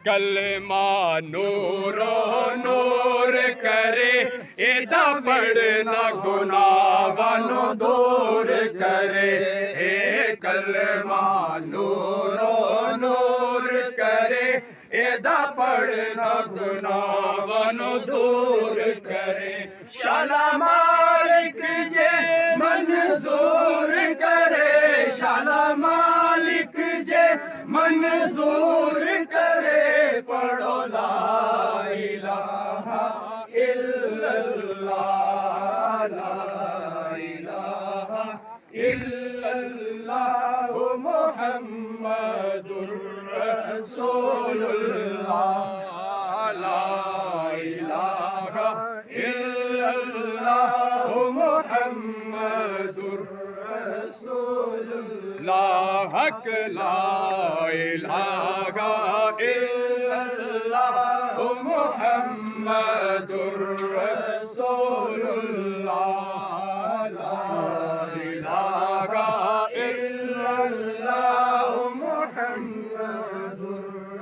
کلمہ نور و نور کرے ادا پڑھنا گناہوں دور کرے کلمہ نور و نور کرے ادا پڑھنا گناہوں دور کرے شالا مالک جے منظور کرے شالا مالک جے منظور کرے پڑھو لا الہ الا اللہ لا الہ الا اللہ محمد رسول اللہ لا الہ الا اللہ محمد رسول اللہ حق لا الہ الا اللہ محمد رسول اللہ لا الہ الا اللہ محمد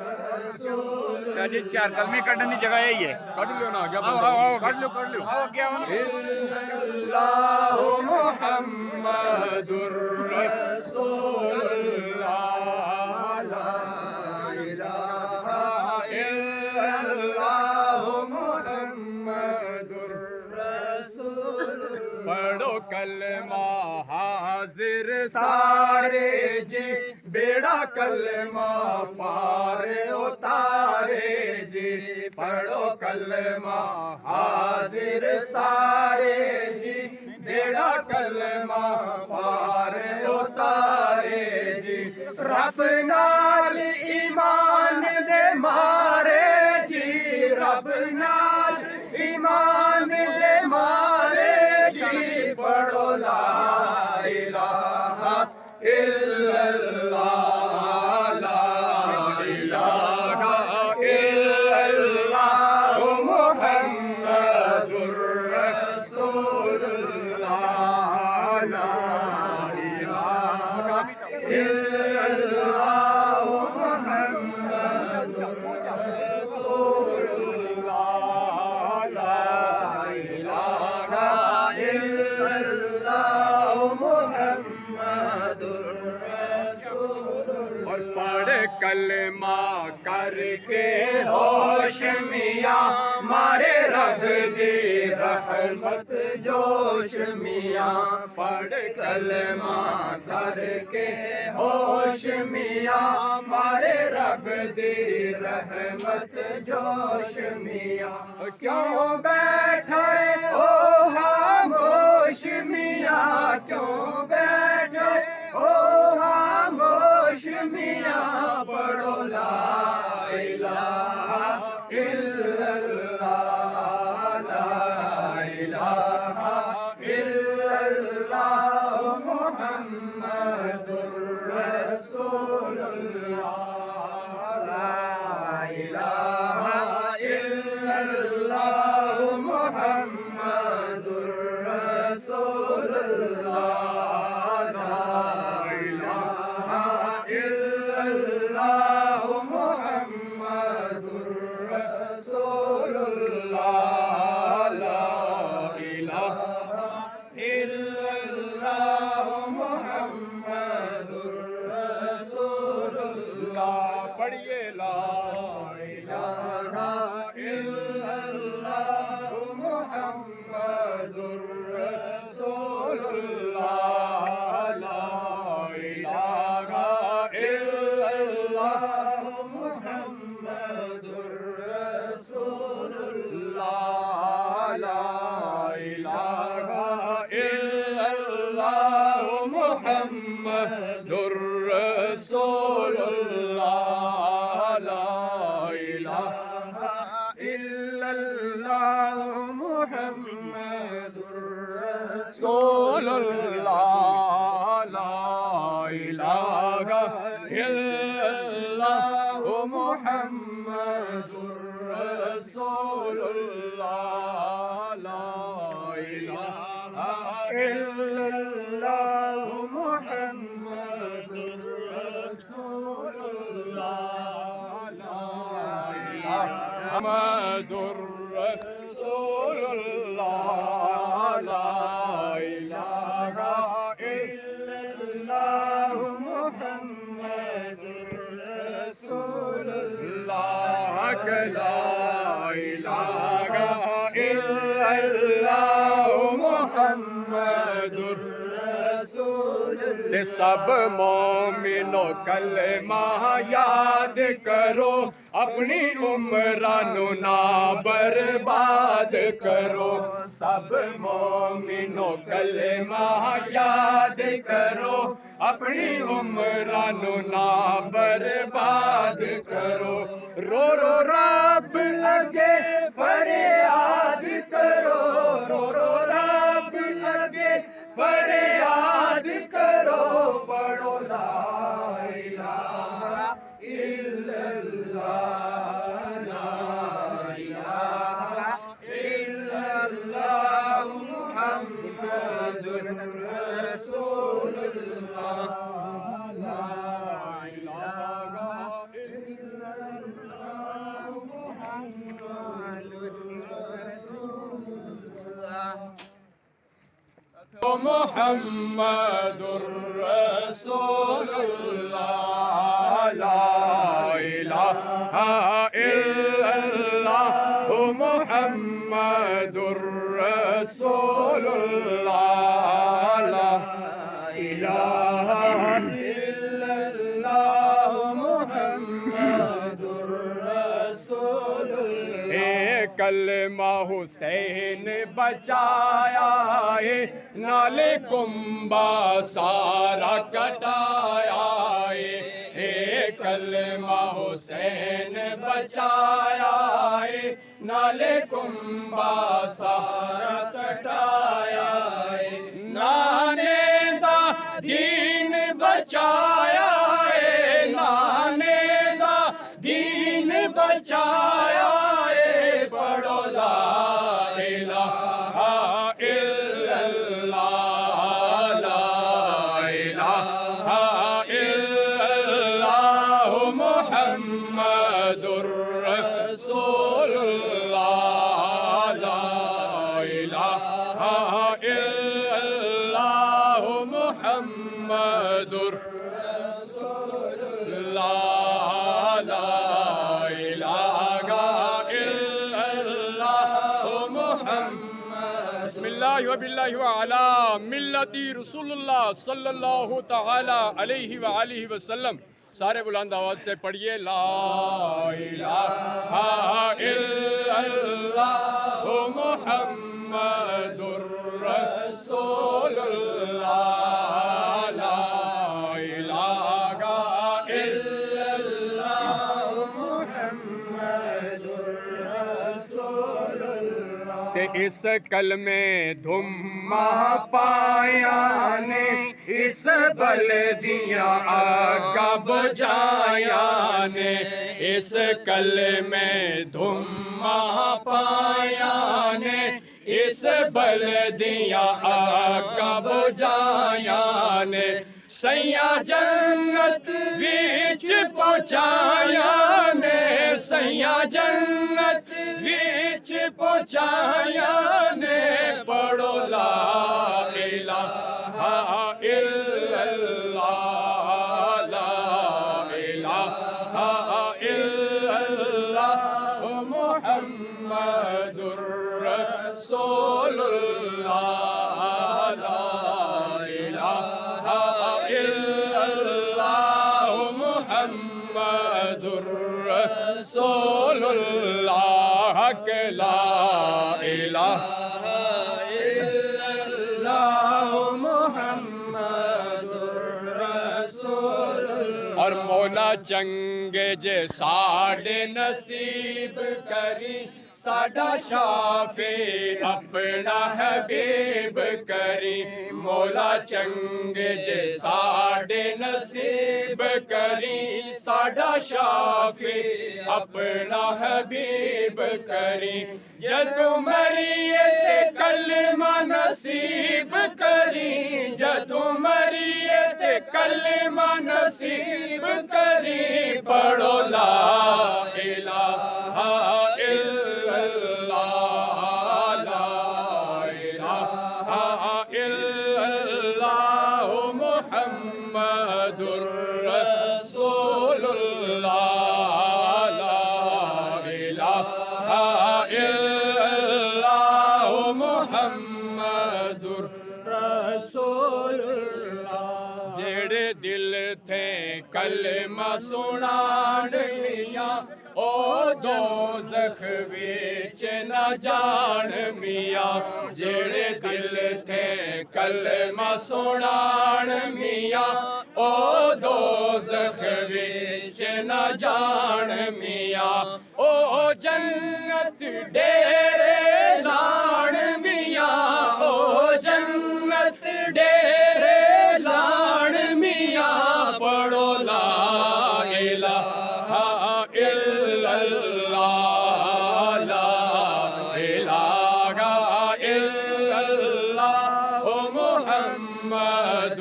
رسول اللہ جی چار کلمے کٹنے کی جگہ یہی ہے کٹ لو نا کٹ لو کیا اللہ محمد رسول اللہ لا الہ الا اللہ محمد رسول اللہ پڑھو کلمہ حاضر سارے جی بیڑا کلمہ پار اتارے جی پڑھو کلمہ حاضر سارے جی بیڑا کلمہ پار اتارے جی رب نال ایمان دے مارے جی رب نال ایمان دے مارے جی پڑھو لا الہ الا اللہ لا الہ الا اللہ محمد رسول اللہ لا الہ الا اللہ محمد رسول اللہ لا الہ الا اللہ محمد رسول اللہ اور پڑھ کلمہ کر کے ہوش میاں مارے رب دی رحمت جوش میاں پڑھ کلمہ کر کے ہوش میاں مارے رب دی رحمت جوش میاں کیوں بیٹھے او خاموش میاں کیوں بیٹھے او خاموش میاں پڑھو لا الہ الا اللہ لا الہ الا اللہ محمد رسول اللہ لا الہ الا اللہ محمد رسول اللہ لا الہ الا اللہ محمد رسول اللہ لا الہ الا اللہ محمد رسول اللہ پڑھیے لا الہ الا اللہ محمد رسول اللہ لا الہ الا اللہ محمد رسول اللہ لا الہ الا اللہ محمد رسول اللہ لا الہ الا اللہ محمد رسول اللہ لا الہ الا اللہ محمد رسول اللہ لا الہ الا اللہ محمد رسول اللہ لا محمد رسول اللہ لا الہ الا اللہ محمد رسول اللہ لا الہ الا اللہ محمد تے سب مومنو کلمہ یاد کرو اپنی عمرانو نہ برباد کرو سب مومنو کلمہ یاد کرو اپنی عمرانو نہ برباد کرو رو رو رب اگے فریاد کرو رو رو رب اگے فریاد کرو پڑھو لا الہ الا اللہ لا الہ الا اللہ محمد رسول اللہ لا الہ الا اللہ محمد رسول اللہ محمد رسول اللہ لا الہ الا اللہ محمد رسول اللہ لا الہ الا اللہ محمد رسول اللہ کلمہ حسین بچایا ہے نالے کمبا سارا کٹایا ہے کلمہ حسین بچایا ہے نالے کمبا سارا کٹایا ہے نانے دا دین بچایا ہے نانے دا دین بچایا پڑھو لا الہ الا اللہ لا الہ الا اللہ محمد رسول اللہ لا الہ الا اللہ محمد رسول اللہ لا بسم اللہ و باللہ وعلا ملتی رسول اللہ صلی اللہ تعالی علیہ وآلہ وسلم سارے بلند آواز سے پڑھیے لا الہ الا اللہ محمد رسول اللہ لا الہ الا اللہ محمد رسول اللہ تے اس کلمے دھما پایا نے اس بلدیاں آگا بجایا نے اس کلمے دھما پایا نے اس بلدیاں آگا بجایا نے سیاں جنت ویچ پہنچایا نے سیاں جنت ویچ پہنچایا نے پڑھو لا الہ الا اللہ لا الہ الا اللہ محمد رسول اللہ لا الہ الا اللہ محمد رسول اللہ لا الہ الا اللہ محمد رسول اللہ اور مولا چنگے جے ساڑے نصیب کری ساڈا شافی اپنا حبیب کری مولا چنگے جے ساڈے نصیب کری ساڈا شافی اپنا حبیب کری جدو مریے تے کلمہ نصیب کری جدو مریے تے کلمہ نصیب کری پڑھو لا الہ کلمہ سنان میاں او دوزخ وچ نہ جان میاں جڑے دل تھے کلمہ سنان میاں او دوزخ وچ نہ جان میاں او جنت ڈیرے لان میاں او جنت ڈیرے لان میاں پڑھو لا الہ الا اللہ لا الہ الا اللہ محمد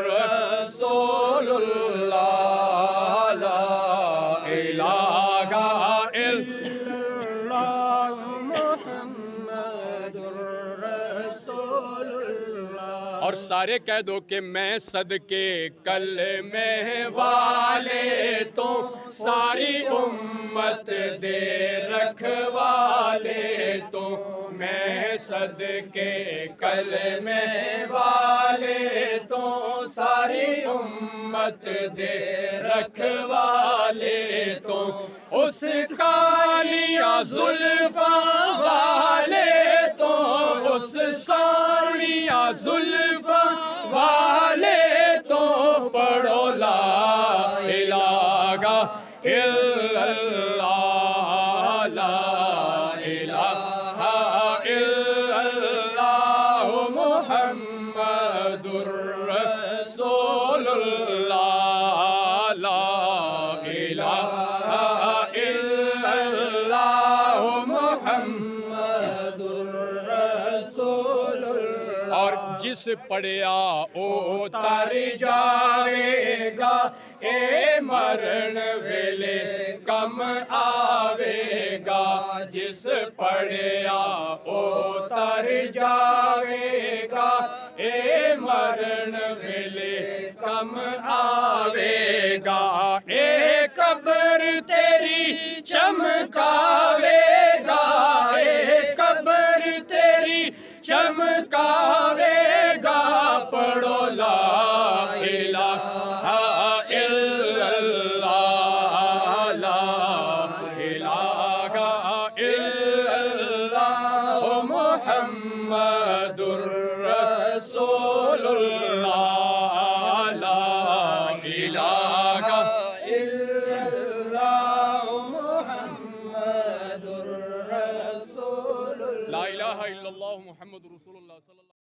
رسول اللہ لا الہ الا محمد رسول اللہ۔ اور سارے کہہ دو کہ میں صدقے کلمے والے تو ساری امت دے رکھوالے تو میں صدقے کلمے والے تو ساری امت دے رکھوالے تو اس کالیاں زلفاں والے تو اس ساڑیاں زلفاں والے تو پڑھو لا الہ الا اللہ لا الہ الا اللہ محمد رسول اللہ لا الہ الا اللہ محمد رسول اللہ۔ اور جس پڑھیا او تر جاوے گا اے مرن ویلے کم آوے گا جس پڑھیا او تر جاوے گا اے مرن ویلے کم آوے گا اے قبر تیری چمکاوے گا اے قبر تیری چمکاوے گا پڑھو لا الہ الا اللہ لا الہ الا اللہ محمد رسول اللہ لا الہ الا اللہ محمد رسول اللہ لا الہ الا اللہ محمد رسول اللہ صلی اللہ